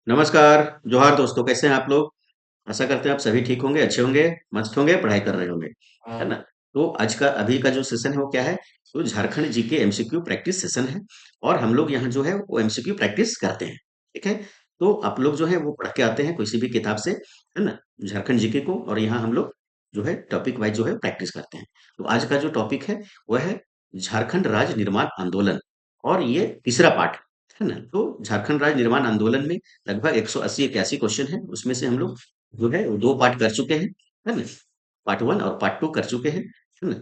नमस्कार, जोहार दोस्तों, कैसे हैं आप लोग? आशा करते हैं आप सभी ठीक होंगे, अच्छे होंगे, मस्त होंगे, पढ़ाई कर रहे होंगे, है ना? तो आज का अभी का जो सेशन है वो क्या है? तो Jharkhand GK MCQ practice session है और हम लोग यहाँ जो है वो एमसीक्यू प्रैक्टिस करते हैं, ठीक है? तो आप लोग जो है वो पढ़ के आते हैं किसी भी किताब से, है ना? झारखंड जीके को और यहाँ हम लोग जो है टॉपिक वाइज जो है प्रैक्टिस करते हैं। तो आज का जो टॉपिक है वह है झारखंड राज्य निर्माण आंदोलन और ये तीसरा पार्ट है ना? तो झारखंड राज्य निर्माण आंदोलन में लगभग 180-81 क्वेश्चन है, उसमें से हम लोग जो है वो 2 पार्ट कर चुके हैं, है ना? पार्ट 1 और पार्ट 2 कर चुके हैं, है ना?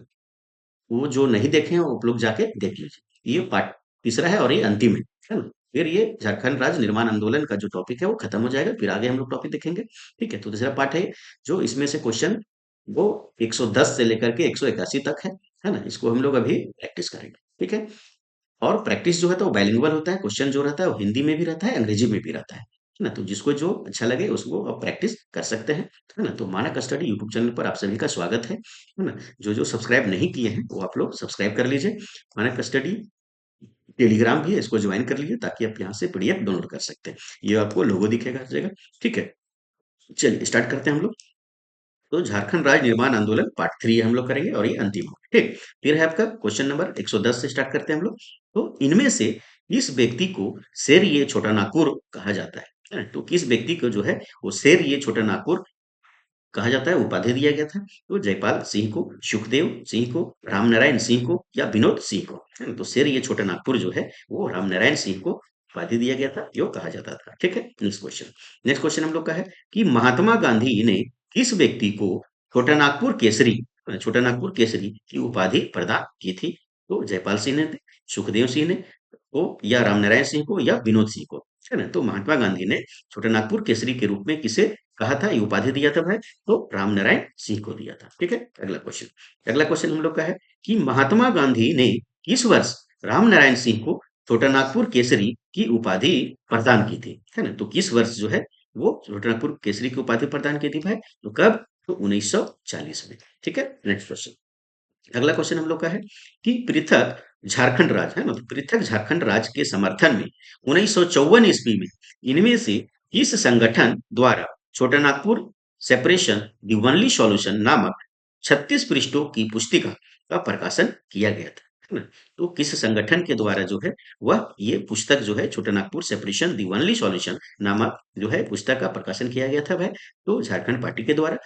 वो जो नहीं देखे हैं वो आप लोग जाके देख लीजिए। ये पार्ट तीसरा है और ये अंतिम है ना? फिर ये झारखंड राज्य निर्माण आंदोलन का जो टॉपिक है वो खत्म हो जाएगा, फिर आगे हम लोग टॉपिक देखेंगे, ठीक है? तो तीसरा पार्ट है जो इसमें से क्वेश्चन वो 110 से लेकर के 181 तक है ना? इसको हम लोग अभी प्रैक्टिस करेंगे, ठीक है? और प्रैक्टिस जो है तो बाइलिंगुअल होता है, क्वेश्चन जो रहता है वो हिंदी में भी रहता है, अंग्रेजी में भी रहता है ना? तो जिसको जो अच्छा लगे उसको आप प्रैक्टिस कर सकते हैं, है ना? तो मानक स्टडी यूट्यूब चैनल पर आप सभी का स्वागत है ना? जो सब्सक्राइब नहीं किए हैं वो आप लोग सब्सक्राइब कर लीजिए। मानक स्टडी टेलीग्राम भी है, इसको ज्वाइन कर लीजिए ताकि आप यहाँ से पीडीएफ डाउनलोड कर सकते हैं। ये आपको लोगो दिखेगा हर जगह, ठीक है? चलिए स्टार्ट करते हैं हम लोग। तो झारखंड राज्य निर्माण आंदोलन पार्ट 3 हम लोग करेंगे और ये अंतिम होगा, ठीक। फिर है आपका क्वेश्चन नंबर 110 से स्टार्ट करते हैं हम लोग। तो इनमें से किस व्यक्ति को शेर ये छोटा नागपुर कहा जाता है? तो किस व्यक्ति को जो है वो शेर ये छोटा नागपुर कहा जाता है, उपाधि दिया गया था? तो जयपाल सिंह को, सुखदेव सिंह को, रामनारायण सिंह को या विनोद सिंह को, है ना? तो शेर ये छोटा नागपुर जो है वो रामनारायण सिंह को उपाधि दिया गया था, यो कहा जाता था, ठीक है। नेक्स्ट क्वेश्चन हम लोग का है कि महात्मा गांधी ने किस व्यक्ति को छोटा नागपुर केसरी, छोटा नागपुर केसरी की उपाधि प्रदान की थी? तो जयपाल सिंह ने, सुखदेव सिंह ने को या रामनारायण सिंह को या विनोद सिंह को, है ना? तो महात्मा गांधी ने छोटा नागपुर केसरी के रूप में किसे कहा था, ये उपाधि दिया था भाई? तो रामनारायण सिंह को दिया था, ठीक है। अगला क्वेश्चन हम लोग का है कि महात्मा गांधी ने किस वर्ष रामनारायण सिंह को छोटा नागपुर केसरी की उपाधि प्रदान की थी, है ना? तो किस वर्ष जो है वो छोटा नागपुर केसरी की उपाधि प्रदान की थी भाई? तो कब? तो 1940 में, ठीक है। नेक्स्ट क्वेश्चन, अगला क्वेश्चन हम लोग का है कि पृथक झारखंड राज्य, है ना? तो पृथक झारखंड राज्य के समर्थन में 1954 ईस्वी में इनमें से किस संगठन द्वारा छोटा Nagpur separation the only solution नामक 36 पृष्ठों की पुस्तिका का प्रकाशन किया गया था, है ना? तो किस संगठन के द्वारा जो है वह ये पुस्तक जो है छोटा Nagpur separation the only solution नामक जो है पुस्तक का प्रकाशन किया गया था भाई? तो झारखंड पार्टी के द्वारा,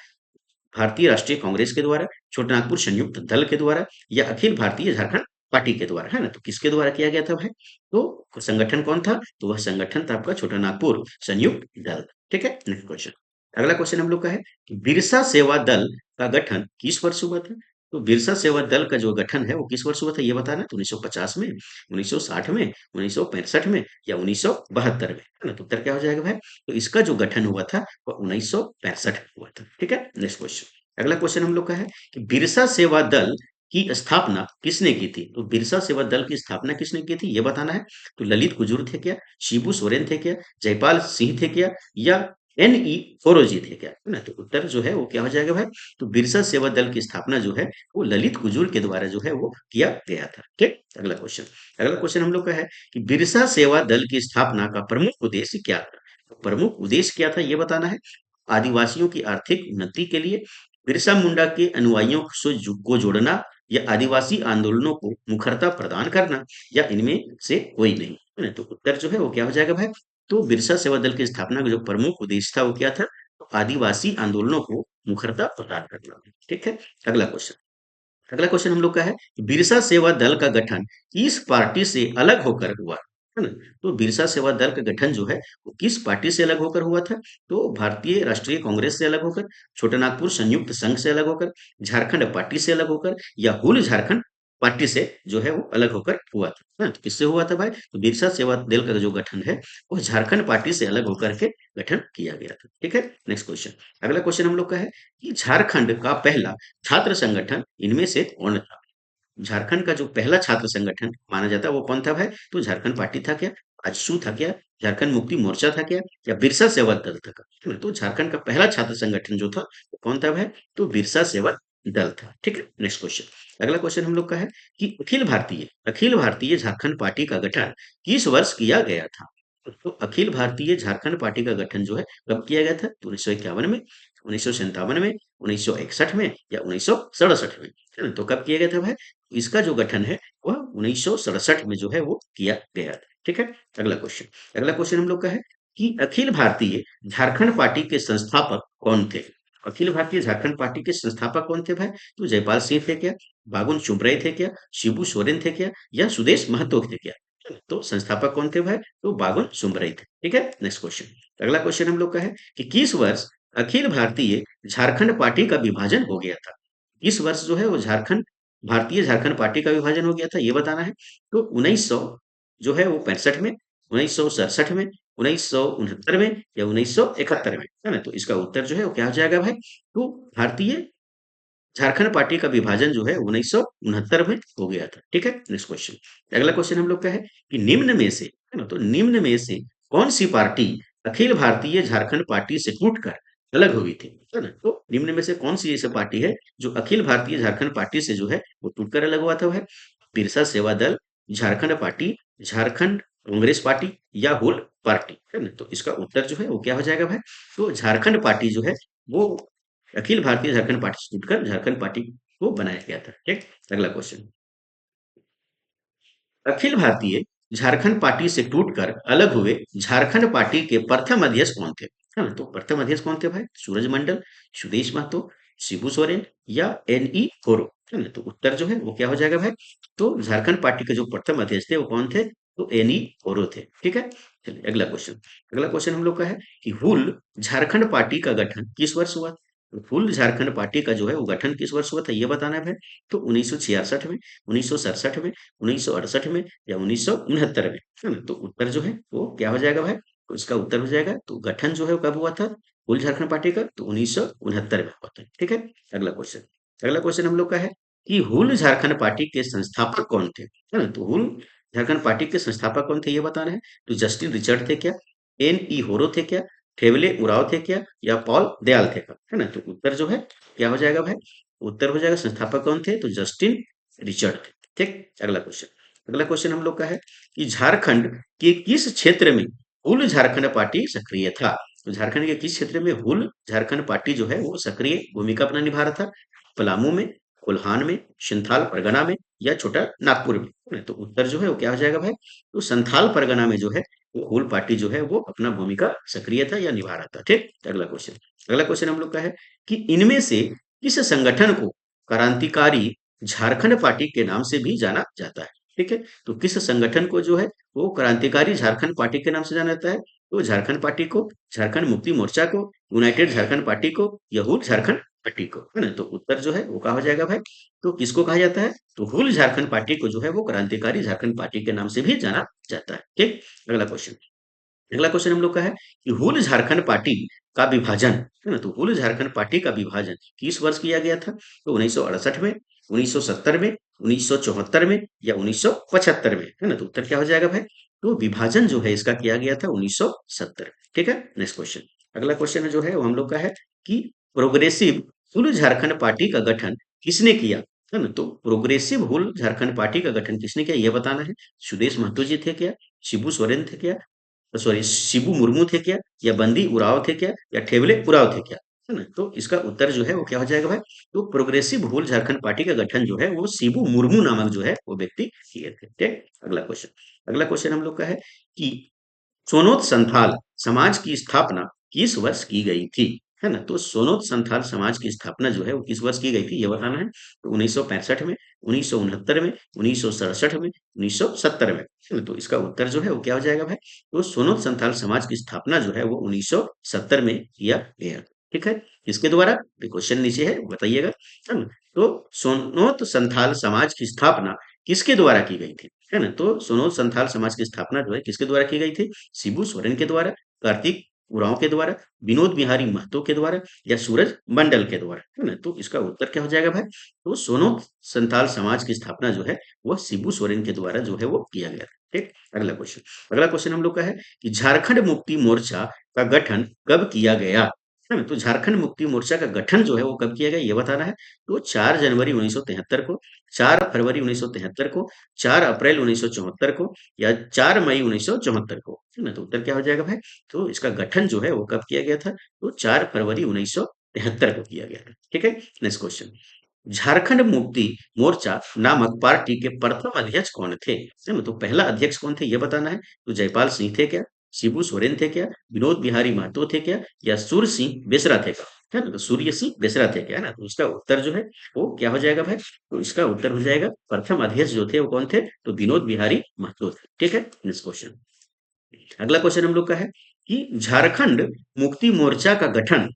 भारतीय राष्ट्रीय कांग्रेस के द्वारा, छोटानागपुर संयुक्त दल के द्वारा या अखिल भारतीय झारखंड पार्टी के द्वारा, है ना? तो किसके द्वारा किया गया था भाई? तो संगठन कौन था? तो वह संगठन था आपका छोटानागपुर संयुक्त दल, ठीक है। नेक्स्ट क्वेश्चन, अगला क्वेश्चन हम लोग का है कि बिरसा सेवा दल का गठन किस वर्ष हुआ था? तो बिरसा सेवा दल का जो गठन है वो किस वर्ष हुआ था ये बताना है। तो 1950 में, 1960 में, 1965 में या 1972 में, है ना? तो उत्तर क्या हो जाएगा भाई? तो इसका जो गठन हुआ था वो 1965 में हुआ था, ठीक है। नेक्स्ट क्वेश्चन, अगला क्वेश्चन हम लोग का है कि बिरसा सेवा दल की स्थापना किसने की थी? तो बिरसा सेवा दल की स्थापना किसने की थी ये बताना है। तो ललित कुजूर थे क्या, शिबू सोरेन थे क्या, जयपाल सिंह थे क्या या एन.ई. फोरोजी थे क्या, है ना? तो उत्तर जो है वो क्या हो जाएगा भाई? तो बिरसा सेवा दल की स्थापना जो है वो ललित कुजूर के द्वारा जो है वो किया गया था, ठीक। अगला क्वेश्चन हम लोग का है कि बिरसा सेवा दल की स्थापना का प्रमुख उद्देश्य क्या था? तो प्रमुख उद्देश्य क्या था ये बताना है। आदिवासियों की आर्थिक उन्नति के लिए, बिरसा मुंडा के अनुयायियों को जोड़ना या आदिवासी आंदोलनों को मुखरता प्रदान करना या इनमें से कोई नहीं, है ना? तो उत्तर जो है वो क्या हो जाएगा भाई? तो बिरसा सेवा दल की स्थापना का जो प्रमुख उद्देश्य था वो क्या था? तो आदिवासी आंदोलनों को मुखरता प्रदान करना, ठीक है। अगला क्वेश्चन, अगला क्वेश्चन हम लोग का है कि बिरसा सेवा दल का गठन किस पार्टी से अलग होकर हुआ, है ना? तो बिरसा सेवा दल का गठन जो है वो किस पार्टी से अलग होकर हुआ था? तो भारतीय राष्ट्रीय कांग्रेस से अलग होकर, छोटानागपुर संयुक्त संघ से अलग होकर, झारखंड पार्टी से अलग होकर या हुल झारखंड पार्टी से जो है वो अलग होकर हुआ था, है ना? तो किससे हुआ था भाई? तो बिरसा सेवा दल का जो गठन है वो झारखंड पार्टी से अलग होकर के गठन किया गया था, ठीक है। नेक्स्ट क्वेश्चन, अगला क्वेश्चन हम लोग का है कि झारखंड का पहला छात्र संगठन इनमें से कौन था? झारखंड का जो पहला छात्र संगठन माना जाता है वो कौन था भाई? तो झारखंड पार्टी था क्या, आजसू था क्या, झारखंड मुक्ति मोर्चा था क्या या बिरसा सेवा दल था? है ना? तो झारखंड का पहला छात्र संगठन जो था वो कौन था भाई? तो बिरसा सेवा दल था, ठीक है। नेक्स्ट क्वेश्चन, अगला क्वेश्चन हम लोग का है कि अखिल भारतीय झारखंड पार्टी का गठन किस वर्ष किया गया था? तो अखिल भारतीय झारखंड पार्टी का गठन जो है कब किया गया था? तो 1951 में, 1957 में, 1961 में या 1967 में, है ना? तो कब किया गया था भाई? इसका जो गठन है वह 1967 में जो है वो किया गया था। ठीक है। अगला क्वेश्चन हम लोग का है कि अखिल भारतीय झारखंड पार्टी के संस्थापक कौन थे? अखिल भारतीय झारखंड पार्टी के संस्थापक कौन थे भाई? तो जयपाल सिंह थे क्या? बाबुल सुप्रियो थे क्या? शिबू सोरेन थे क्या? या सुदेश महतो थे क्या? तो संस्थापक कौन थे भाई? तो बाबुल सुमरई थे। ठीक है। Next question. अगला क्वेश्चन हम लोग का है कि किस वर्ष अखिल भारतीय झारखंड पार्टी का विभाजन हो गया था? इस वर्ष जो है वो झारखंड पार्टी का विभाजन हो गया था, ये बताना है। तो 1900 जो है वो 65 में, 1967 में, 1969 में या 1971 में, है ना? तो इसका उत्तर जो है वो क्या हो जाएगा भाई? तो भारतीय झारखंड पार्टी का विभाजन जो है 1969 में हो गया था। ठीक है। Next question. अगला क्वेश्चन हम लोग का है कि निम्न में से, है ना? तो निम्न में से कौन सी पार्टी अखिल भारतीय झारखंड पार्टी से टूटकर अलग हुई थी, है ना? तो निम्न में से कौन सी ऐसी पार्टी है जो अखिल भारतीय झारखंड पार्टी से जो है वो टूटकर अलग हुआ था? है बिरसा सेवा दल, झारखंड पार्टी, झारखंड कांग्रेस पार्टी या हुल पार्टी, है ना? तो इसका उत्तर जो है वो क्या हो जाएगा भाई? तो झारखंड पार्टी जो है वो अखिल भारतीय झारखंड पार्टी से टूटकर झारखंड पार्टी को बनाया गया था। ठीक। अगला क्वेश्चन। अखिल भारतीय झारखंड पार्टी से टूटकर अलग हुए झारखंड पार्टी के प्रथम अध्यक्ष कौन थे? है ना? तो प्रथम अध्यक्ष कौन थे भाई? सूरज मंडल, सुदेश महतो, शिबू सोरेन या एन.ई. होरो, है ना? तो उत्तर जो है वो क्या हो जाएगा भाई? तो झारखंड पार्टी के जो प्रथम अध्यक्ष थे वो कौन थे? तो एन.ई. होरो थे। ठीक है। चलिए अगला क्वेश्चन। अगला क्वेश्चन हम लोग का है कि हुल झारखंड पार्टी का गठन किस वर्ष हुआ? तो हुल झारखंड पार्टी का जो है वो गठन किस वर्ष हुआ था, ये बताना है भाई। तो 1966 में, 1967 में, 1968 में या 1969 में, है ना? तो उत्तर जो है वो क्या हो जाएगा भाई? तो इसका उत्तर हो जाएगा, तो गठन जो है वो कब हुआ था हुल झारखंड पार्टी का? तो 1969 में हुआ था। ठीक है। अगला क्वेश्चन। अगला क्वेश्चन हम लोग का है कि हुल झारखंड पार्टी के संस्थापक कौन थे? है ना? तो हुल झारखंड पार्टी के संस्थापक कौन थे, ये बताना है। तो जस्टिन रिचर्ड थे क्या? एन.ई. होरो थे क्या? ठेवले उराव थे क्या? या पॉल दयाल थे क्या? है ना? तो उत्तर जो है क्या हो जाएगा भाई? उत्तर हो जाएगा संस्थापक कौन थे? तो जस्टिन रिचर्ड थे। ठीक। अगला क्वेश्चन। अगला क्वेश्चन हम लोग का है कि झारखंड के किस क्षेत्र में हुल झारखंड पार्टी सक्रिय था? तो झारखंड के किस क्षेत्र में हुल झारखंड पार्टी जो है वो सक्रिय भूमिका अपना निभा रहा था? पलामू में, कोल्हान में, संथाल परगना में या छोटा नागपुर में? तो उत्तर जो है वो क्या हो जाएगा भाई? तो संथाल परगना में जो है वो हुल पार्टी जो है वो अपना भूमिका सक्रिय था या निभा रहा था। ठीक। अगला क्वेश्चन। अगला क्वेश्चन हम लोग का है कि इनमें से किस संगठन को क्रांतिकारी झारखंड पार्टी के नाम से भी जाना जाता है? ठीक है। तो किस संगठन को जो है वो क्रांतिकारी झारखंड पार्टी के नाम से जाना जाता है? तो झारखंड पार्टी को, झारखंड मुक्ति मोर्चा को, यूनाइटेड झारखंड पार्टी को या हुल झारखंड पार्टी को, है ना? तो उत्तर जो है वो कहा हो जाएगा भाई? तो किसको कहा जाता है? तो हुल झारखंड पार्टी को जो है वो क्रांतिकारी झारखंड पार्टी के नाम से भी जाना जाता है। ठीक। अगला क्वेश्चन। अगला क्वेश्चन हम लोग का है कि हुल झारखंड पार्टी का विभाजन, है ना? तो हुल झारखंड पार्टी का विभाजन किस वर्ष किया गया था? तो 1968 में, 1970 में, 1974 में या 1975 में, है ना? तो उत्तर क्या हो जाएगा भाई? तो विभाजन जो है इसका किया गया था 1970। ठीक है। Next question. अगला क्वेश्चन जो है वो हम लोग का है कि प्रोग्रेसिव हुल झारखंड पार्टी का गठन किसने किया? है ना? तो प्रोग्रेसिव हुल झारखंड पार्टी का गठन किसने किया, ये बताना है। सुदेश महतो जी थे क्या? शिबू सोरेन थे क्या? सॉरी, शिबू मुर्मू थे क्या? या बंदी उराव थे क्या? या ठेवले उराव थे क्या? है ना? तो इसका उत्तर जो है वो क्या हो जाएगा भाई? तो प्रोग्रेसिव हुल झारखंड पार्टी का गठन जो है वो शिबू मुर्मू नामक जो है वो व्यक्ति किए थे। ठीक। अगला क्वेश्चन। अगला क्वेश्चन हम लोग का है कि सोनोत संथाल समाज की स्थापना किस वर्ष की गई थी? है ना? तो सोनोत संथाल समाज की स्थापना जो है वो किस वर्ष की गई थी, ये बताना है। तो 1965 में, 1969 में, 1967 में, 1970 में, है ना? तो इसका उत्तर जो है वो क्या हो जाएगा भाई? तो सोनोत संथाल समाज की स्थापना जो है वो 1970 में किया गया। ठीक है। किसके द्वारा? क्वेश्चन नीचे है, बताइएगा, है ना? तो सोनोत संथाल समाज की स्थापना किसके द्वारा की गई थी? है ना? तो सोनोत संथाल समाज की स्थापना जो है किसके द्वारा की गई थी? शिबू सोरेन के द्वारा, कार्तिक उरांव के द्वारा, विनोद बिहारी महतो के द्वारा या सूरज मंडल के द्वारा, है ना? तो इसका उत्तर क्या हो जाएगा भाई? तो सोनोत संथाल समाज की स्थापना जो है वह शिबू सोरेन के द्वारा जो है वो किया गया था। ठीक। अगला क्वेश्चन। अगला क्वेश्चन हम लोग का है कि झारखंड मुक्ति मोर्चा का गठन कब किया गया? है ना? तो झारखंड मुक्ति मोर्चा का गठन जो है वो कब किया गया, ये बताना है। तो 4 जनवरी 1973 को, 4 फरवरी 1973 को, 4 अप्रैल 1974 को या 4 मई 1974 को, है ना? तो उत्तर क्या हो जाएगा भाई? तो इसका गठन जो है वो कब किया गया था? तो 4 फरवरी 1973 को किया गया था। ठीक है? Next question. झारखंड मुक्ति मोर्चा नामक पार्टी के प्रथम अध्यक्ष कौन थे? है ना? तो पहला अध्यक्ष कौन थे ये बताना है। तो जयपाल सिंह थे क्या? शिबू सोरेन थे क्या? विनोद बिहारी महतो थे क्या? या सूर्य सिंह बेसरा थे क्या? है ना? तो सूर्य सिंह बेसरा थे क्या? है ना? तो इसका उत्तर जो है वो क्या हो जाएगा भाई? तो इसका उत्तर हो जाएगा प्रथम अध्यक्ष जो थे वो कौन थे? तो विनोद बिहारी महतो थे। ठीक है? Next question. अगला क्वेश्चन हम लोग का है कि झारखंड मुक्ति मोर्चा का गठन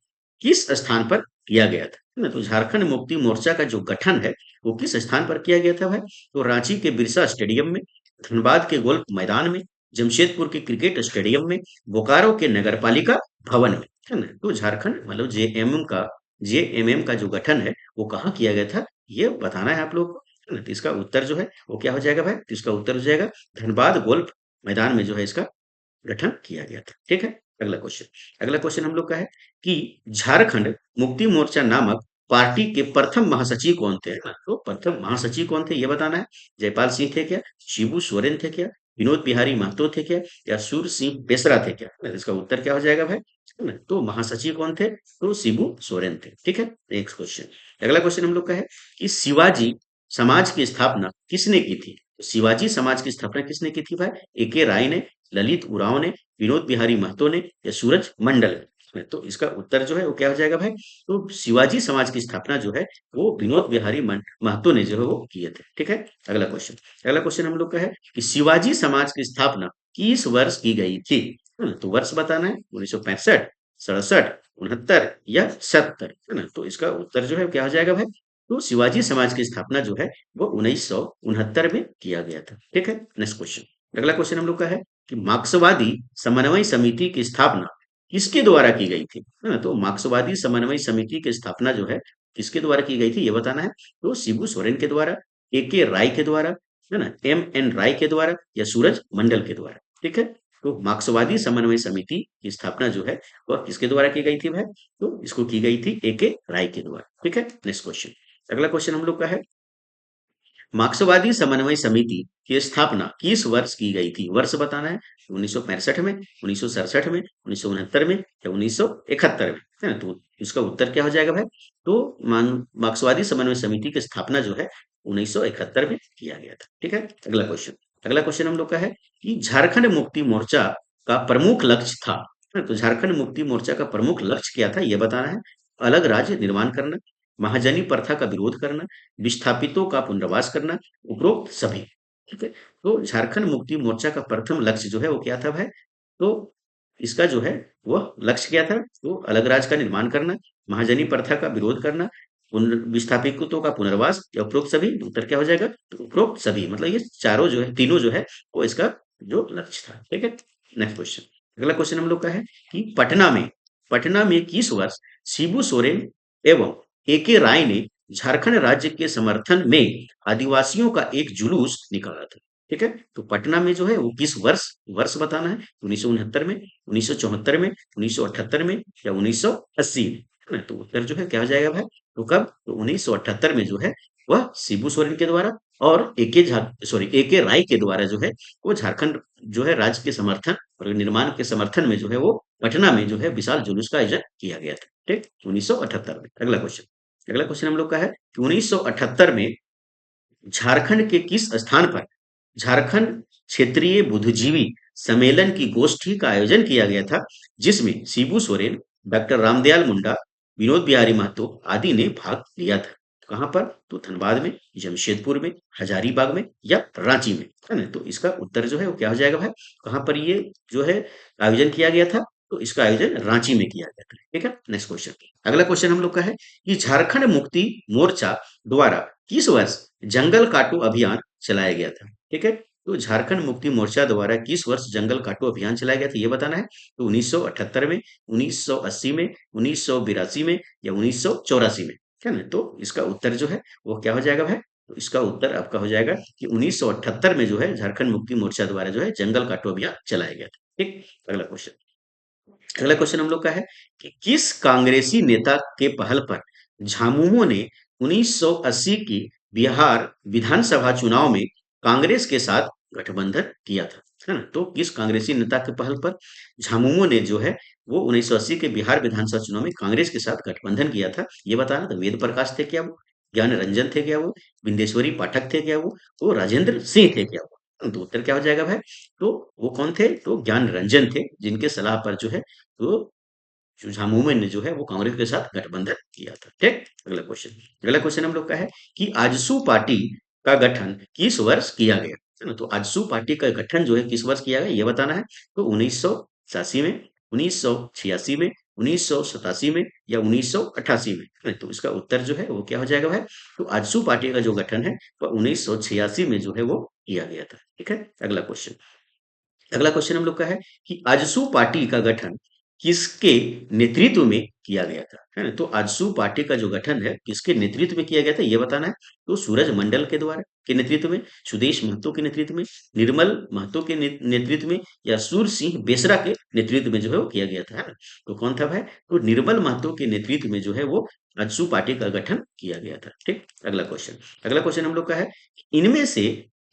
किस स्थान पर किया गया था? है ना? तो झारखंड मुक्ति मोर्चा का जो गठन है वो किस स्थान पर किया गया था भाई? तो रांची के बिरसा स्टेडियम में, धनबाद के गोल्फ मैदान में, जमशेदपुर के क्रिकेट स्टेडियम में, बोकारो के नगरपालिका भवन में। है ना? तो झारखंड मतलब जेएमएम का जो गठन है वो कहाँ किया गया था ये बताना है आप लोग को। है ना? तो इसका उत्तर जो है वो क्या हो जाएगा भाई? तो इसका उत्तर हो जाएगा धनबाद गोल्फ मैदान में जो है इसका गठन किया गया था। ठीक है? अगला क्वेश्चन हम लोग का है कि झारखंड मुक्ति मोर्चा नामक पार्टी के प्रथम महासचिव कौन थे? है ना? तो प्रथम महासचिव कौन थे ये बताना है। जयपाल सिंह थे क्या? शिबू सोरेन थे क्या? विनोद बिहारी महतो थे क्या? या सूर्य सिंह बेसरा थे क्या? है ना? इसका उत्तर क्या हो जाएगा भाई? है ना? तो महासचिव कौन थे? तो शिबू सोरेन थे। ठीक है? Next question. अगला क्वेश्चन हम लोग का है कि शिवाजी समाज की स्थापना किसने की थी? तो शिवाजी समाज की स्थापना किसने की थी भाई? ए.के. राय ने, ललित उरांव ने, विनोद बिहारी महतो ने या सूरज मंडल ने? तो इसका उत्तर जो है वो क्या हो जाएगा भाई? तो शिवाजी समाज की स्थापना जो है वो विनोद बिहारी महतो ने जो है वो किए थे। ठीक है? अगला क्वेश्चन हम लोग का है कि शिवाजी समाज की स्थापना किस वर्ष की गई थी? है ना? तो वर्ष बताना है। 1965, 67, 69 या 70? है ना? तो इसका उत्तर जो है क्या हो जाएगा भाई? तो शिवाजी समाज की स्थापना जो है वो 1969 में किया गया था। ठीक है? Next question. अगला क्वेश्चन हम लोग का है कि मार्क्सवादी समन्वय समिति की स्थापना किसके द्वारा की गई थी? है ना? तो मार्क्सवादी समन्वय समिति की स्थापना जो है किसके द्वारा की गई थी ये बताना है। तो शिबू सोरेन के द्वारा, ए.के. राय के द्वारा, है ना? एम.एन. राय के द्वारा या सूरज मंडल के द्वारा? ठीक है? तो मार्क्सवादी समन्वय समिति की स्थापना जो है वह किसके द्वारा की गई थी भाई? तो इसको की गई थी ए.के. राय के द्वारा। ठीक है? Next question. अगला क्वेश्चन हम लोग का है मार्क्सवादी समन्वय समिति की स्थापना किस वर्ष की गई थी? वर्ष बताना है। 1965 में, 1967 में, 1969 में या 1971 में? है ना? तो इसका उत्तर क्या हो जाएगा भाई? तो मार्क्सवादी समन्वय समिति की स्थापना जो है 1971 में किया गया था। ठीक है? अगला क्वेश्चन हम लोग का है कि झारखंड मुक्ति मोर्चा का प्रमुख लक्ष्य था। है ना? तो झारखंड मुक्ति मोर्चा का प्रमुख लक्ष्य क्या था ये बताना है। अलग राज्य निर्माण करना, महाजनी प्रथा का विरोध करना, विस्थापितों का पुनर्वास करना, उपरोक्त सभी। ठीक है? तो झारखंड मुक्ति मोर्चा का प्रथम लक्ष्य जो है वो क्या था भाई? तो इसका जो है वह लक्ष्य क्या था? तो अलग राज्य का निर्माण करना, महाजनी प्रथा का विरोध करना, विस्थापितों का पुनर्वास या उपरोक्त सभी? तो उत्तर क्या हो जाएगा? तो उपरोक्त सभी मतलब ये चारों जो है तीनों जो है वो इसका जो लक्ष्य था। ठीक है? Next question. अगला क्वेश्चन हम लोग का है कि पटना में किस वर्ष शिबू सोरेन एवं ए.के. राय ने झारखंड राज्य के समर्थन में आदिवासियों का एक जुलूस निकाला था? ठीक है? तो पटना में जो है वो किस वर्ष बताना है। 1969 में, 1974 में, 1978 में या 1980 में? है ना? तो उत्तर जो है क्या हो जाएगा भाई? तो कब? तो 1978 में जो है वह शिबू सोरेन के द्वारा और ए.के. राय के द्वारा जो है वो झारखंड जो है राज्य के समर्थन और निर्माण के समर्थन में जो है वो पटना में जो है विशाल जुलूस का आयोजन किया गया था। ठीक? 1978 में। अगला क्वेश्चन हम लोग का है कि 1978 में झारखंड के किस स्थान पर झारखंड क्षेत्रीय बुद्धिजीवी सम्मेलन की गोष्ठी का आयोजन किया गया था, जिसमें शिबू सोरेन, डॉक्टर रामदयाल मुंडा, विनोद बिहारी महतो आदि ने भाग लिया था? कहाँ पर? तो धनबाद में, जमशेदपुर में, हजारीबाग में या रांची में? है ना? तो इसका उत्तर जो है वो क्या हो जाएगा भाई? कहाँ पर ये जो है आयोजन किया गया था? तो इसका आयोजन रांची में किया गया था। ठीक है? Next question. अगला क्वेश्चन हम लोग का है कि झारखंड मुक्ति मोर्चा द्वारा किस वर्ष जंगल काटो अभियान चलाया गया था? ठीक है? तो झारखंड मुक्ति मोर्चा द्वारा किस वर्ष जंगल काटो अभियान चलाया गया था ये बताना है। तो 1978 में, 1980 में, 1982 में या 1984 में? है ना? तो इसका उत्तर जो है वो क्या हो जाएगा भाई? तो इसका उत्तर आपका हो जाएगा कि 1978 में जो है झारखंड मुक्ति मोर्चा द्वारा जो है जंगल काटो अभियान चलाया गया था। ठीक? अगला क्वेश्चन हम लोग का है कि किस कांग्रेसी नेता के पहल पर झामुमो ने 1980 की बिहार विधानसभा चुनाव में कांग्रेस के साथ गठबंधन किया था, है ना? तो किस कांग्रेसी नेता के पहल पर झामुमो ने जो है वो 1980 के बिहार विधानसभा चुनाव में कांग्रेस के साथ गठबंधन किया था, ये बताना था। वेद प्रकाश थे क्या वो, ज्ञान रंजन थे क्या वो, बिंदेश्वरी पाठक थे क्या वो राजेंद्र सिंह थे क्या वो? तो उत्तर क्या हो जाएगा भाई? तो वो कौन थे? तो ज्ञान रंजन थे, जिनके सलाह पर जो है तो झामुमो ने जो है वो कांग्रेस के साथ गठबंधन किया था। ठीक, अगला क्वेश्चन हम लोग का है कि आजसू पार्टी का गठन किस वर्ष किया गया, है ना? तो आजसू पार्टी का गठन जो है किस वर्ष किया गया ये बताना है। तो 1987 में, 1986 में, 1987 में या 1988 में, है ना? तो इसका उत्तर जो है वो क्या हो जाएगा भाई? तो आजसू पार्टी का जो गठन है वो 1986 में जो है वो किया गया था। ठीक है, अगला क्वेश्चन हम लोग का है कि आजसू पार्टी का गठन किसके नेतृत्व में किया गया था, है ना? तो आजसू पार्टी का जो गठन है किसके नेतृत्व में किया गया था ये बताना है। तो सूरज मंडल के द्वारा के नेतृत्व में, सुदेश महतो के नेतृत्व में, निर्मल महतो के नेतृत्व में या सूर सिंह बेसरा के नेतृत्व में जो है वो किया गया था, है ना? तो कौन था भाई? तो निर्मल महतो के नेतृत्व में जो है वो आजसू पार्टी का गठन किया गया था। ठीक, अगला क्वेश्चन हम लोग का है इनमें से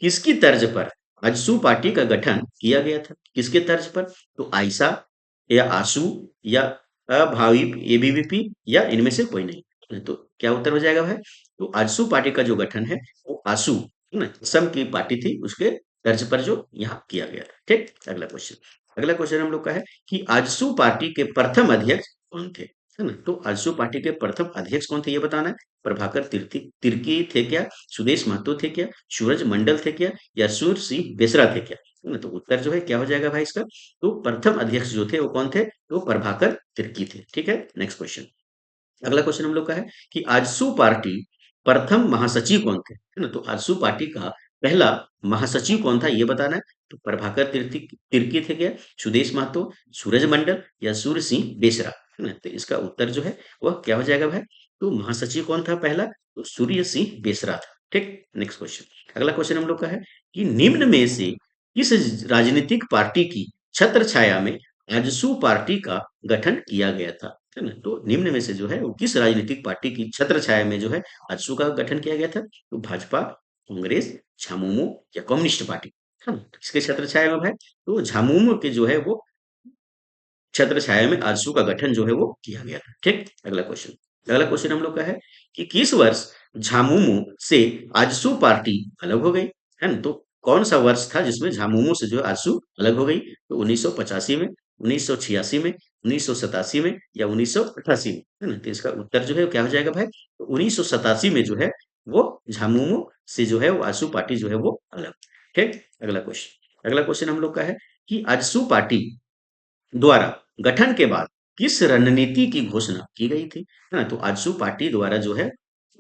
किसकी तर्ज पर आजसू पार्टी का गठन किया गया था? किसके तर्ज पर? तो आयशा या आशू या अभावी एबीवीपी या इनमें से कोई नहीं। तो क्या उत्तर हो जाएगा भाई? तो आजसू पार्टी का जो गठन है वो आशू, है ना, असम की पार्टी थी उसके तर्ज पर जो यहाँ किया गया था। ठीक, अगला क्वेश्चन हम लोग का है कि आजसू पार्टी के प्रथम अध्यक्ष कौन थे, है ना? तो आजसू पार्टी के प्रथम अध्यक्ष कौन थे ये बताना है। प्रभाकर तिर्की थे क्या, सुदेश महतो थे क्या, सूरज मंडल थे क्या या सूर सिंह बेसरा थे क्या, है ना? तो उत्तर जो है क्या हो जाएगा भाई इसका? तो प्रथम अध्यक्ष जो थे वो कौन थे? तो प्रभाकर तिर्की थे। ठीक है, नेक्स्ट क्वेश्चन। अगला क्वेश्चन हम लोग का है कि आजसू पार्टी प्रथम महासचिव कौन थे, है ना? तो आजसू पार्टी का पहला महासचिव कौन था ये बताना है। तो प्रभाकर तिर्की थे क्या, सुदेश महतो, सूरज मंडल या सूर्य सिंह बेसरा, है ना? तो इसका उत्तर जो है वह क्या हो जाएगा भाई? तो महासचिव कौन था पहला? तो सूर्य सिंह बेसरा था। ठीक, नेक्स्ट क्वेश्चन। अगला क्वेश्चन हम लोग का है कि निम्न में से किस राजनीतिक पार्टी की छत्र छाया में आजसू पार्टी का गठन किया गया था, है ना? तो निम्न में से जो है वो किस राजनीतिक पार्टी की छत्र छाया में जो है आजसू का गठन किया गया था? तो भाजपा, कांग्रेस, झामुमो या कम्युनिस्ट पार्टी, है ना? तो किसके छत्र छाया में भाई? तो झामुमो के जो है वो छत्र छाया में आजसू का गठन जो है वो किया गया था। ठीक, अगला क्वेश्चन हम लोग का है कि किस वर्ष झामुमो से आजसू पार्टी अलग हो गई, है ना? तो कौन सा वर्ष था जिसमें झामुमो से जो है आजसू अलग हो गई? तो 1985 में, 1986 में, 1987 में या 1988 में, है ना? तो इसका उत्तर जो है वो क्या हो जाएगा भाई? तो 1987 में जो है वो झामुमो से जो है वो आजसू पार्टी जो है वो अलग। ठीक, अगला क्वेश्चन हम लोग का है कि आजसू पार्टी द्वारा गठन के बाद किस रणनीति की घोषणा की गई थी, है ना? तो आजसू पार्टी द्वारा जो है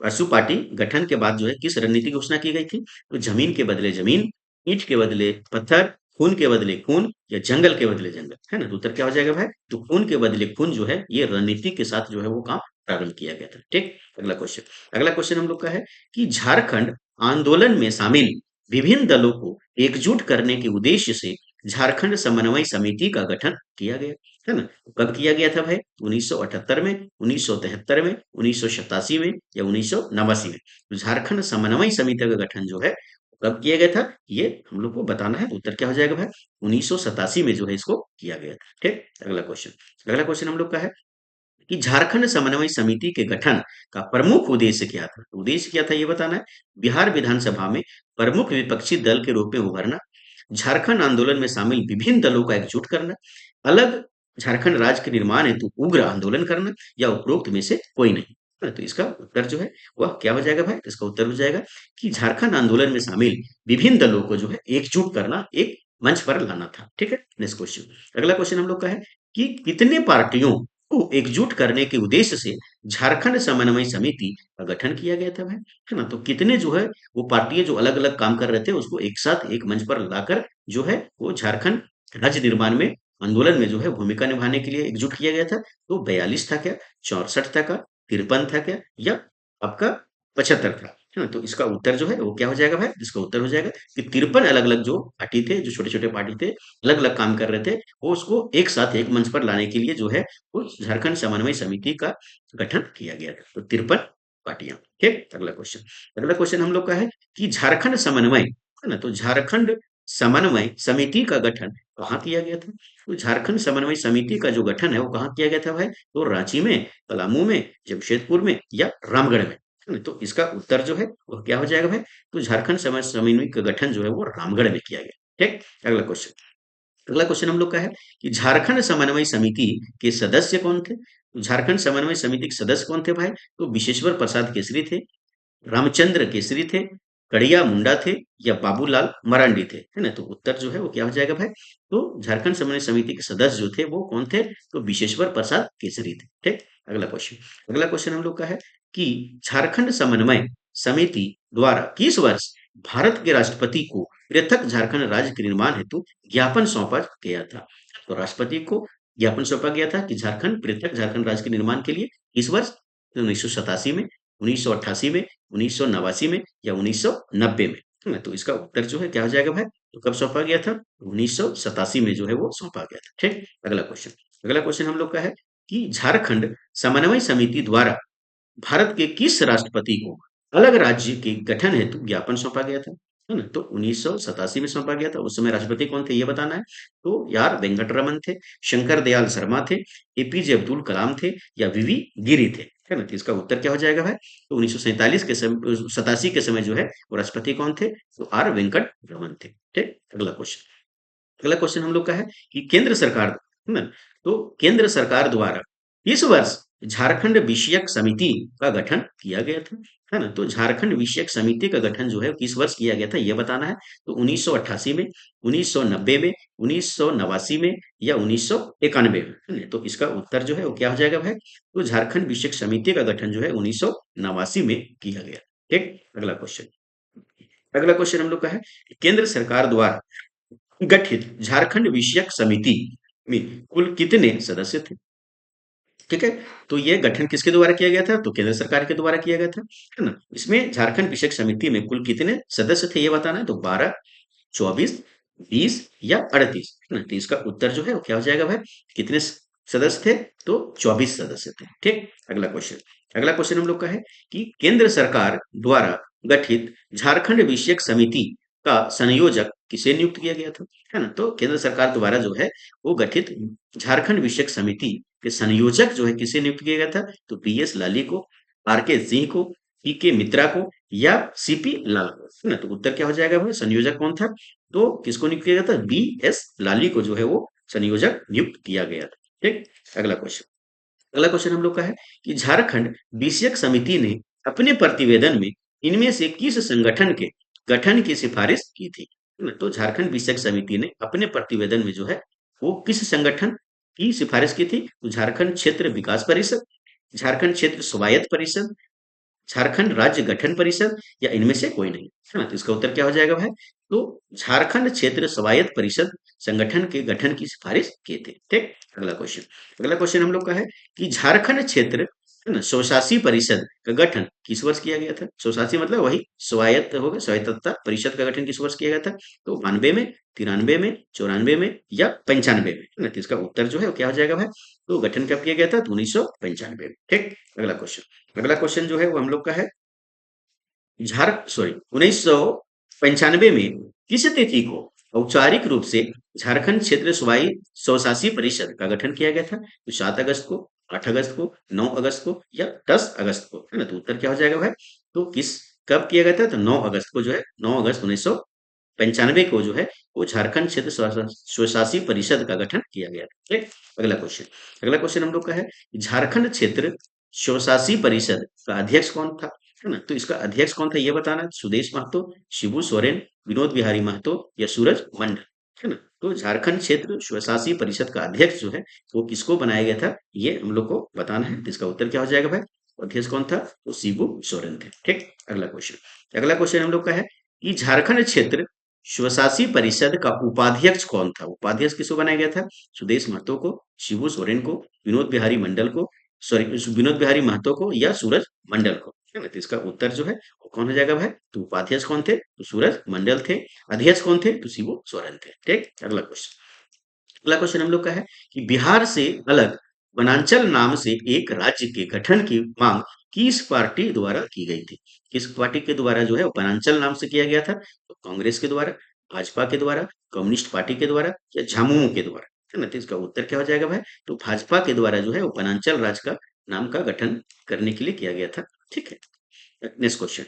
आजसू पार्टी गठन के बाद जो है किस रणनीति की घोषणा की गई थी? तो जमीन के बदले जमीन, ईंट के बदले पत्थर, खून के बदले खून या जंगल के बदले जंगल, है ना? तो उत्तर क्या हो जाएगा भाई? तो खून के बदले खून जो है ये रणनीति के साथ जो है वो काम प्रारंभ किया गया था। ठीक, अगला क्वेश्चन हम लोग का है कि झारखंड आंदोलन में शामिल विभिन्न दलों को एकजुट करने के उद्देश्य से झारखंड समन्वय समिति का गठन किया गया, है ना? कब किया गया था भाई? 1978 में, 1973 में, 1987 में या 1989 में? तो झारखंड समन्वय समिति का गठन जो है कब किया गया था ये हम लोग को बताना है। तो उत्तर क्या हो जाएगा भाई? 1987 में जो है इसको किया गया था। ठीक, अगला क्वेश्चन हम लोग का है कि झारखंड समन्वय समिति के गठन का प्रमुख उद्देश्य क्या था? उद्देश्य क्या था ये बताना है। बिहार विधानसभा में प्रमुख विपक्षी दल के रूप में उभरना, झारखंड आंदोलन में शामिल विभिन्न दलों का एकजुट करना, अलग झारखंड राज्य के निर्माण हेतु उग्र आंदोलन करना या उपरोक्त में से कोई नहीं, है ना? तो इसका उत्तर जो है वह क्या हो जाएगा भाई? इसका उत्तर हो जाएगा कि झारखंड आंदोलन में शामिल विभिन्न दलों को जो है एकजुट करना, एक मंच पर लाना था। ठीक है, नेक्स्ट क्वेश्चन। अगला क्वेश्चन हम लोग का है कि कितने पार्टियों को एकजुट करने के उद्देश्य से झारखंड समन्वय समिति का गठन किया गया था भाई, है ना? तो कितने जो है वो पार्टियां जो अलग अलग काम कर रहे थे उसको एक साथ एक मंच पर लाकर जो है वो झारखंड राज्य निर्माण में आंदोलन में जो है भूमिका निभाने के लिए एकजुट किया गया था। तो 42 था क्या, 64 था क्या, 53 था क्या या आपका 75 था, है ना? तो इसका उत्तर जो है वो क्या हो जाएगा भाई? इसका उत्तर हो जाएगा कि 53 अलग अलग जो पार्टी थे, जो छोटे छोटे पार्टी थे, अलग अलग काम कर रहे थे, वो उसको एक साथ एक मंच पर लाने के लिए जो है वो झारखंड समन्वय समिति का गठन किया गया था। तो 53 पार्टियां। ठीक, अगला क्वेश्चन हम लोग का है कि झारखंड समन्वय, है ना? तो झारखंड समन्वय समिति का गठन कहाँ किया गया था? तो झारखंड समन्वय समिति का जो गठन है वो कहाँ किया गया था भाई? तो रांची में, पलामू में, जमशेदपुर में या रामगढ़ में? है ना? तो इसका उत्तर जो है वो क्या हो जाएगा भाई? तो झारखंड समन्वय का गठन जो है वो रामगढ़ में किया गया। ठीक, अगला क्वेश्चन। अगला क्वेश्चन हम लोग का है कि झारखंड समन्वय समिति के सदस्य कौन थे? तो झारखंड समन्वय समिति के सदस्य कौन थे भाई? तो विशेश्वर प्रसाद केसरी थे, रामचंद्र केसरी थे, कड़िया मुंडा थे या बाबूलाल मरांडी थे, है ना? तो उत्तर जो है वो क्या हो जाएगा भाई? तो झारखंड समन्वय समिति के सदस्य जो थे वो कौन थे? तो विशेश्वर प्रसाद केसरी थे। ठीक, अगला क्वेश्चन। अगला क्वेश्चन हम लोग का है कि झारखंड समन्वय समिति द्वारा किस वर्ष भारत के राष्ट्रपति को पृथक झारखंड राज्य के निर्माण हेतु ज्ञापन सौंपा गया था? तो राष्ट्रपति को ज्ञापन सौंपा गया था कि झारखंड पृथक झारखंड राज्य के निर्माण के लिए इस वर्ष 1987 में, 1988 में, 1989 में या 1990 में, है ना? तो इसका उत्तर जो है क्या हो जाएगा भाई? तो कब सौंपा गया था? 1987 में जो है वो सौंपा गया था। ठीक, अगला क्वेश्चन। अगला क्वेश्चन हम लोग का है कि झारखंड समन्वय समिति द्वारा भारत के किस राष्ट्रपति को अलग राज्य के गठन हेतु ज्ञापन सौंपा गया था? है ना? तो 1987 में सौंपा गया था। उस समय राष्ट्रपति कौन थे ये बताना है। तो यार वेंकटरमन थे, शंकर दयाल शर्मा थे, एपीजे अब्दुल कलाम थे या वीवी गिरी थे, है ना? तो इसका उत्तर क्या हो जाएगा भाई? तो 1947 के समय, 87 के समय जो है वो राष्ट्रपति कौन थे? तो आर वेंकट रमन थे। ठीक, अगला क्वेश्चन। अगला क्वेश्चन हम लोग का है कि केंद्र सरकार, है ना? तो केंद्र सरकार द्वारा इस वर्ष झारखंड विषयक समिति का गठन किया गया था, है ना? तो झारखंड विषयक समिति का गठन जो है किस वर्ष किया गया था ये बताना है। तो 1988 में, 1990 में, 1989 में या 1991 में, है ना? तो इसका उत्तर जो है वो क्या हो जाएगा भाई? तो झारखंड विषयक समिति का गठन जो है 1989 में किया गया। ठीक, अगला क्वेश्चन। अगला क्वेश्चन हम लोग का है कि केंद्र सरकार द्वारा गठित झारखंड विषयक समिति में कुल कितने सदस्य थे? ठीक है, तो ये गठन किसके द्वारा किया गया था? तो केंद्र सरकार के द्वारा किया गया था, है ना? इसमें झारखंड विषयक समिति में कुल कितने सदस्य थे ये बताना है। तो 12, 24, 20 या 38, है ना? तो इसका उत्तर जो है वो क्या हो जाएगा भाई? कितने सदस्य थे? तो 24 सदस्य थे। ठीक, अगला क्वेश्चन। अगला क्वेश्चन हम लोग का है कि केंद्र सरकार द्वारा गठित झारखंड विषयक समिति का संयोजक किसे नियुक्त किया गया था? है ना? तो केंद्र सरकार द्वारा जो है वो गठित झारखंड विषयक समिति के संयोजक जो है किसे नियुक्त किया गया था? तो पीएस लाली को, आरके सिंह को, पीके मित्रा को या सीपी लाल को, है ना? तो उत्तर क्या हो जाएगा भाई? संयोजक कौन था? तो किसको नियुक्त किया गया था? बीएस लाली को जो है वो संयोजक नियुक्त किया गया था। ठीक, अगला क्वेश्चन। अगला क्वेश्चन हम लोग का है कि झारखंड विषयक समिति ने अपने प्रतिवेदन में इनमें से किस संगठन के गठन की सिफारिश की थी? है ना? तो झारखंड विषयक समिति ने अपने प्रतिवेदन में जो है वो किस संगठन की सिफारिश की थी? तो झारखंड क्षेत्र विकास परिषद, झारखंड क्षेत्र स्वायत्त परिषद, झारखंड राज्य गठन परिषद या इनमें से कोई नहीं, है ना? तो इसका उत्तर क्या हो जाएगा भाई? तो झारखंड क्षेत्र स्वायत्त परिषद संगठन के गठन की सिफारिश किए थे। ठीक, अगला क्वेश्चन। अगला क्वेश्चन हम लोग का है कि झारखंड क्षेत्र, है ना, स्वशासी परिषद का गठन किस वर्ष किया गया था? स्वशासी मतलब वही स्वायत्त हो गया, स्वायत्तता परिषद का गठन किस वर्ष किया गया था? तो 92 में, 93 में, 94 में या 95 में, है ना? तो इसका उत्तर जो है वो क्या हो जाएगा भाई? तो गठन कब किया गया था? तो 1995 में। ठीक, अगला क्वेश्चन। अगला क्वेश्चन जो है वो हम लोग का है 1995 में किस तिथि को औपचारिक रूप से झारखंड क्षेत्र स्वायत्त स्वशासी परिषद का गठन किया गया था? तो 7 अगस्त को, 8 अगस्त को, 9 अगस्त को या 10 अगस्त को, है ना? तो उत्तर क्या हो जाएगा भाई? तो किस कब किया गया था? तो 9 अगस्त को जो है, 9 अगस्त 1995 को जो है वो झारखंड क्षेत्र स्वशासी परिषद का गठन किया गया था। ठीक, अगला क्वेश्चन। अगला क्वेश्चन हम लोग का है झारखंड क्षेत्र स्वशासी परिषद का अध्यक्ष कौन था? है ना? तो इसका अध्यक्ष कौन था ये बताना है। सुदेश महतो, शिबू सोरेन, विनोद बिहारी महतो या सूरज मंडल, है ना? तो झारखंड क्षेत्र स्वशासी परिषद का अध्यक्ष जो है वो किसको बनाया गया था ये हम लोग को बताना है। तो इसका उत्तर क्या हो जाएगा भाई? अध्यक्ष कौन था? तो शिबू सोरेन थे। ठीक, अगला क्वेश्चन। अगला क्वेश्चन हम लोग का है कि झारखंड क्षेत्र स्वशासी परिषद का उपाध्यक्ष कौन था? उपाध्यक्ष किसको बनाया गया था? सुदेश महतो को, शिबू सोरेन को, विनोद बिहारी मंडल को, सॉरी विनोद बिहारी महतो को या सूरज मंडल को, है ना? तो इसका उत्तर जो है वो कौन हो जाएगा भाई? तो उपाध्यक्ष कौन थे? तो सूरज मंडल थे। अध्यक्ष कौन थे? तो शिबू सोरेन थे। ठीक, अगला क्वेश्चन। अगला क्वेश्चन हम लोग का है कि बिहार से अलग वनांचल नाम से एक राज्य के गठन की मांग किस पार्टी द्वारा की गई थी? किस पार्टी के द्वारा जो है वनांचल नाम से किया गया था? तो कांग्रेस के द्वारा, भाजपा के द्वारा, कम्युनिस्ट पार्टी के द्वारा या झामुमो के द्वारा, है ना? तो इसका उत्तर क्या हो जाएगा भाई? तो भाजपा के द्वारा जो है वो वनांचल राज का नाम का गठन करने के लिए किया गया था। ठीक है। Next question,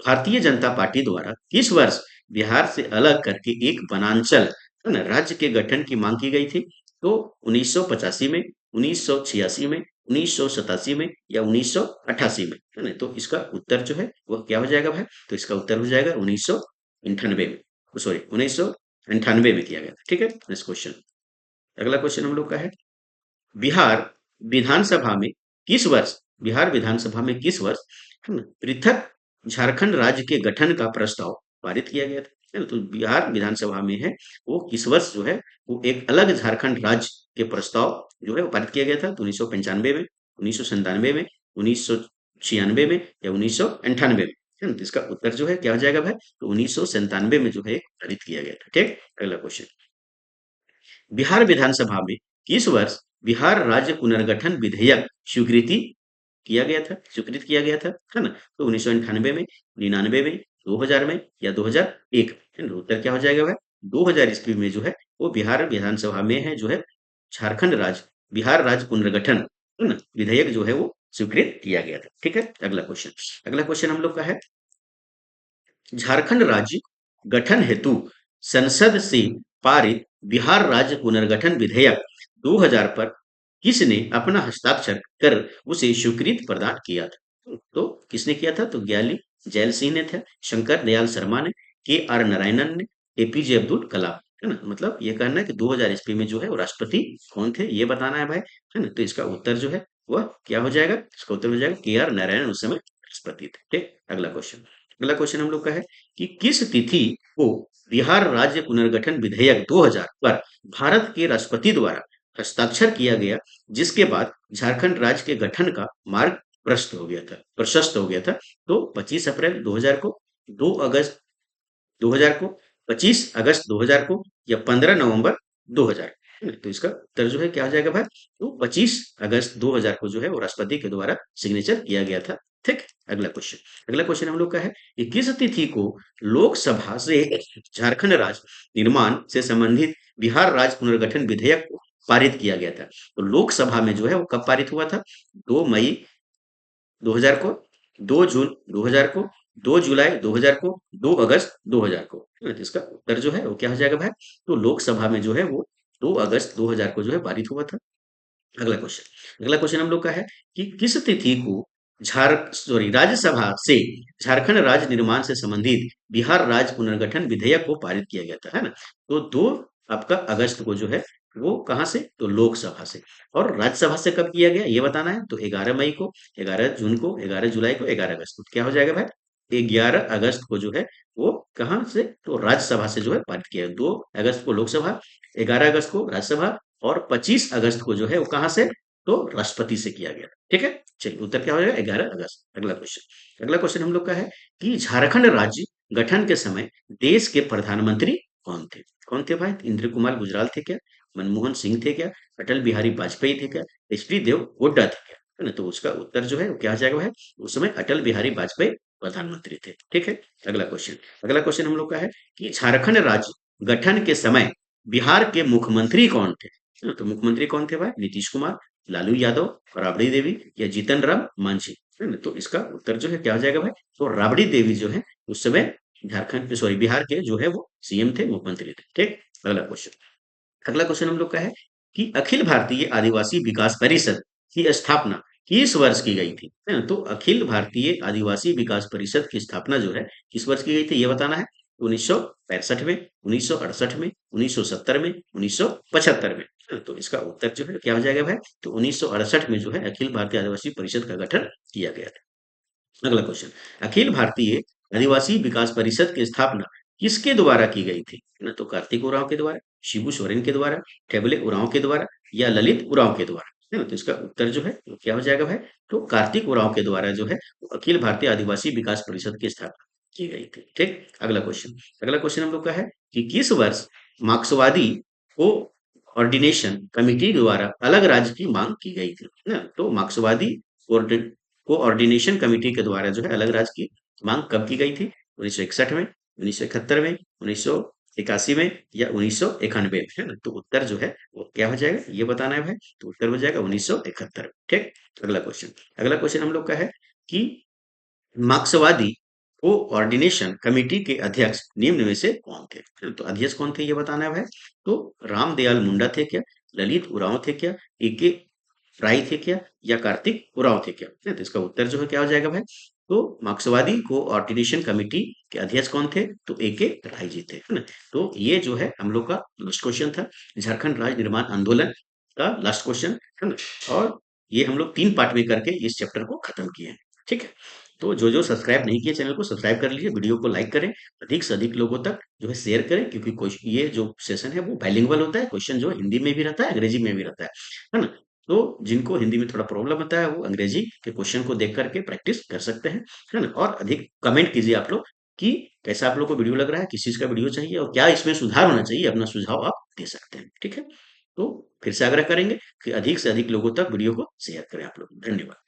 Bharatiya Janata party द्वारा किस वर्ष बिहार से अलग करके एक वनांचल, है ना, राज्य के गठन की मांग की गई थी? तो 1985 में, 1986 में, 1987 में या 1988 में, है ना? तो इसका उत्तर जो है वह क्या हो जाएगा भाई? तो इसका उत्तर हो जाएगा 1998 में, सॉरी 1998 में किया गया था। ठीक है। नेक्स्ट क्वेश्चन, अगला क्वेश्चन हम लोग का है, बिहार विधानसभा में किस वर्ष, बिहार विधानसभा में किस वर्ष, है ना, पृथक झारखंड राज्य के गठन का प्रस्ताव पारित किया गया था? है ना? तो बिहार विधानसभा में है वो किस वर्ष जो है वो एक अलग झारखंड राज्य के प्रस्ताव जो है वो पारित किया गया था? तो 1995 में, 1997 में, 1996 में या 1998 में, है ना? तो इसका उत्तर जो है क्या हो जाएगा भाई? तो 1997 में जो है पारित किया गया था। ठीक। अगला क्वेश्चन, बिहार विधानसभा में किस वर्ष बिहार राज्य पुनर्गठन विधेयक स्वीकृति किया गया था, स्वीकृत किया गया था, है ना? तो 1998 में, 99 में, 2000 में या 2001, है ना? उत्तर क्या हो जाएगा भाई? 2000 ईस्वी में जो है वो बिहार विधानसभा में है जो है झारखंड राज्य, बिहार राज्य पुनर्गठन, है ना, विधेयक जो है वो स्वीकृत किया गया था। ठीक है। अगला क्वेश्चन, अगला क्वेश्चन हम लोग का है, झारखंड राज्य गठन हेतु संसद से पारित बिहार राज्य पुनर्गठन विधेयक 2000 पर किसने अपना हस्ताक्षर कर उसे स्वीकृति प्रदान किया था? तो किसने किया था? तो ज्ञानी जैल सिंह ने था, शंकर दयाल शर्मा ने, के आर नारायणन ने, एपीजे अब्दुल कलाम, है ना? मतलब ये कहना है कि 2000 ईस्वी में जो है वो राष्ट्रपति कौन थे ये बताना है भाई, है ना? तो इसका उत्तर जो है वह क्या हो जाएगा? इसका उत्तर हो जाएगा के आर नारायणन उस समय राष्ट्रपति थे। ठीक। अगला क्वेश्चन, अगला क्वेश्चन हम लोग का है कि किस तिथि को बिहार राज्य पुनर्गठन विधेयक 2000 पर भारत के राष्ट्रपति द्वारा हस्ताक्षर किया गया, जिसके बाद झारखंड राज्य के गठन का मार्ग प्रशस्त हो गया था? तो 25 अप्रैल 2000 को, 2 अगस्त 2000 को, 25 अगस्त 2000 को या 15 नवंबर 2000? तो इसका उत्तर जो है क्या हो जाएगा भाई? तो 25 अगस्त 2000 को जो है वो राष्ट्रपति के द्वारा सिग्नेचर किया गया था। ठीक। अगला क्वेश्चन, अगला क्वेश्चन हम लोग का है कि किस तिथि को लोकसभा से झारखंड राज्य निर्माण से संबंधित बिहार राज्य पुनर्गठन विधेयक को पारित किया गया था? तो लोकसभा में जो है वो कब पारित हुआ था? 2 मई 2000 को, 2 जून 2000 को, 2 जुलाई 2000 को, 2 अगस्त 2000 को, है ना? तो इसका उत्तर जो है वो क्या हो जाएगा भाई? तो लोकसभा में जो है वो 2 अगस्त 2000 को जो है पारित हुआ था। अगला क्वेश्चन, अगला क्वेश्चन हम लोग का है कि किस तिथि को राज्यसभा से झारखंड राज्य निर्माण से संबंधित बिहार राज्य पुनर्गठन विधेयक को पारित किया गया था, है ना? तो 2 आपका अगस्त को जो है वो कहाँ से? तो लोकसभा से। और राज्यसभा से कब किया गया ये बताना है, तो 11 मई को, 11 जून को, 11 जुलाई को, 11 अगस्त को। क्या हो जाएगा भाई? 11 अगस्त को जो है वो कहाँ से? तो राज्यसभा से जो है पारित किया गया। 2 अगस्त को लोकसभा, 11 अगस्त को राज्यसभा और 25 अगस्त को जो है वो कहाँ से? तो राष्ट्रपति से किया गया। ठीक है। चलिए उत्तर क्या हो जाएगा? 11 अगस्त। अगला क्वेश्चन, अगला क्वेश्चन हम लोग का है कि झारखंड राज्य गठन के समय देश के प्रधानमंत्री कौन थे? कौन थे भाई? इंद्र कुमार गुजराल थे क्या? मनमोहन सिंह थे क्या? अटल बिहारी वाजपेयी थे क्या? एचडी देव गोड्डा थे क्या? है ना? तो उसका उत्तर जो है वो क्या हो जाएगा भाई? उस समय अटल बिहारी वाजपेयी प्रधानमंत्री थे। ठीक है। अगला क्वेश्चन, अगला क्वेश्चन हम लोग का है कि झारखंड राज्य गठन के समय बिहार के मुख्यमंत्री कौन थे? है ना? तो मुख्यमंत्री कौन थे भाई? नीतीश कुमार, लालू यादव, राबड़ी देवी या जीतन राम मांझी, है ना? तो इसका उत्तर जो है क्या हो जाएगा भाई? तो राबड़ी देवी जो है उस समय झारखंड सॉरी बिहार के जो है वो सीएम थे, मुख्यमंत्री थे। ठीक। अगला क्वेश्चन, अगला क्वेश्चन हम लोग का है कि अखिल भारतीय आदिवासी विकास परिषद की स्थापना किस वर्ष की गई थी? है ना? तो अखिल भारतीय आदिवासी विकास परिषद की स्थापना जो है किस वर्ष की गई थी ये बताना है। 1965 में, 1968 में, 1970 में, 1975 में, है ना? तो इसका उत्तर जो है क्या हो जाएगा भाई? तो 1968 में जो है अखिल भारतीय आदिवासी परिषद का गठन किया गया था। अगला क्वेश्चन, अखिल भारतीय आदिवासी विकास परिषद की स्थापना किसके द्वारा की गई थी? है ना? तो कार्तिक उरांव के द्वारा, शिबू सोरेन के द्वारा, ठेबले उरांव के द्वारा या ललित उरांव के द्वारा, है ना? तो इसका उत्तर जो है वो क्या हो जाएगा भाई? तो कार्तिक उरांव के द्वारा जो है वो अखिल भारतीय आदिवासी विकास परिषद की स्थापना की गई थी। ठीक। अगला क्वेश्चन, अगला क्वेश्चन हम लोग का है कि किस वर्ष मार्क्सवादी को ऑर्डिनेशन कमिटी द्वारा अलग राज्य की मांग की गई थी? है ना? तो मार्क्सवादी कोऑर्डिनेशन कमेटी के द्वारा जो है अलग राज्य की मांग कब की गई थी? 1961 में, 1971 में, 81 में या 1991 में, है ना? तो उत्तर जो है वो क्या हो जाएगा, ये बताना है भाई। तो उत्तर हो जाएगा 1971। ठीक। अगला क्वेश्चन, अगला क्वेश्चन हम लोग का है कि मार्क्सवादी कोऑर्डिनेशन कमेटी के अध्यक्ष निम्न में से कौन थे? तो अध्यक्ष कौन थे ये बताना है भाई। तो रामदयाल मुंडा थे क्या, ललित उरांव थे क्या, एके राय थे क्या, या कार्तिक उरांव थे क्या? तो इसका उत्तर जो है क्या हो जाएगा भाई। तो मार्क्सवादी कोऑर्डिनेशन कमेटी के अध्यक्ष कौन थे? तो एके राय जी थे, है ना? तो ये जो है हम लोग का लास्ट क्वेश्चन था, झारखंड राज्य निर्माण आंदोलन का लास्ट क्वेश्चन, है ना? और ये हम लोग 3 पार्ट में करके इस चैप्टर को खत्म किए हैं। ठीक है। तो जो जो सब्सक्राइब नहीं किए चैनल को सब्सक्राइब कर लीजिए, वीडियो को लाइक करें, अधिक से अधिक लोगों तक जो है शेयर करें, क्योंकि ये जो सेशन है वो बाइलिंगुअल होता है। क्वेश्चन जो है हिंदी में भी रहता है, अंग्रेजी में भी रहता है ना? तो जिनको हिंदी में थोड़ा प्रॉब्लम होता है वो अंग्रेजी के क्वेश्चन को देख करके प्रैक्टिस कर सकते हैं, है ना? और अधिक कमेंट कीजिए आप लोग कि कैसा आप लोग को वीडियो लग रहा है, किस चीज का वीडियो चाहिए और क्या इसमें सुधार होना चाहिए, अपना सुझाव आप दे सकते हैं। ठीक है। तो फिर से आग्रह करेंगे कि अधिक से अधिक लोगों तक वीडियो को शेयर करें आप लोग। धन्यवाद।